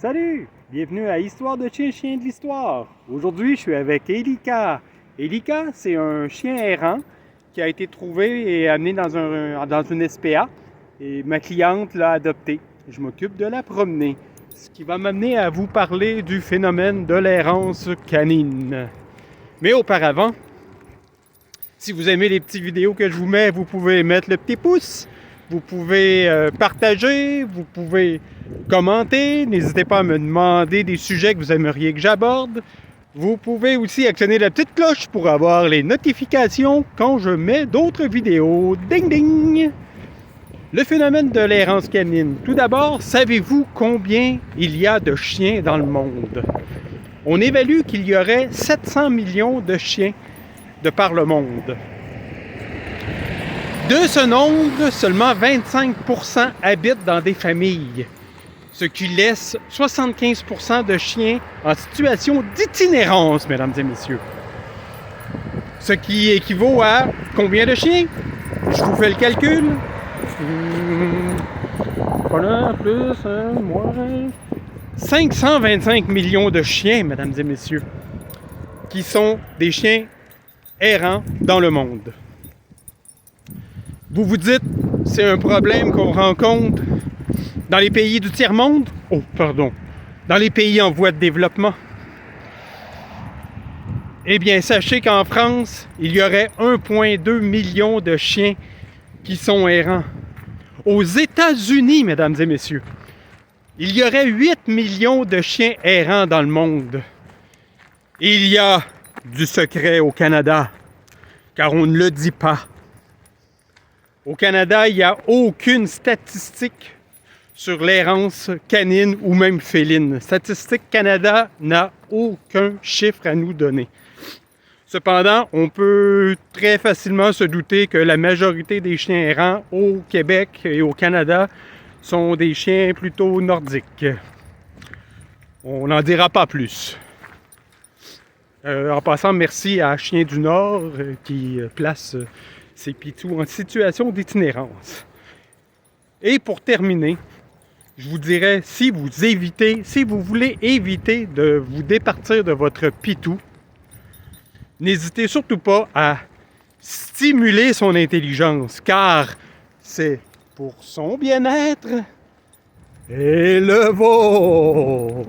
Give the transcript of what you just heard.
Salut! Bienvenue à Histoire de chien de l'histoire. Aujourd'hui, je suis avec Elika. Elika, c'est un chien errant qui a été trouvé et amené dans une SPA. Et ma cliente l'a adopté. Je m'occupe de la promener. Ce qui va m'amener à vous parler du phénomène de l'errance canine. Mais auparavant, si vous aimez les petites vidéos que je vous mets, vous pouvez mettre le petit pouce. Vous pouvez partager, vous pouvez commenter. N'hésitez pas à me demander des sujets que vous aimeriez que j'aborde. Vous pouvez aussi actionner la petite cloche pour avoir les notifications quand je mets d'autres vidéos. Ding ding! Le phénomène de l'errance canine. Tout d'abord, savez-vous combien il y a de chiens dans le monde? On évalue qu'il y aurait 700 millions de chiens de par le monde. De ce nombre, seulement 25% habitent dans des familles, ce qui laisse 75% de chiens en situation d'itinérance, mesdames et messieurs. Ce qui équivaut à combien de chiens? Je vous fais le calcul. Voilà, plus, moins... 525 millions de chiens, mesdames et messieurs, qui sont des chiens errants dans le monde. Vous vous dites, c'est un problème qu'on rencontre dans les pays du tiers-monde? Oh, pardon. Dans les pays en voie de développement. Eh bien, sachez qu'en France, il y aurait 1,2 million de chiens qui sont errants. Aux États-Unis, mesdames et messieurs, il y aurait 8 millions de chiens errants dans le monde. Il y a du secret au Canada, car on ne le dit pas. Au Canada, il n'y a aucune statistique sur l'errance canine ou même féline. Statistique Canada n'a aucun chiffre à nous donner. Cependant, on peut très facilement se douter que la majorité des chiens errants au Québec et au Canada sont des chiens plutôt nordiques. On n'en dira pas plus. En passant, merci à Chien du Nord qui place ces pitous en situation d'itinérance. Et pour terminer, je vous dirais, si vous voulez éviter de vous départir de votre pitou, n'hésitez surtout pas à stimuler son intelligence, car c'est pour son bien-être et le vôtre.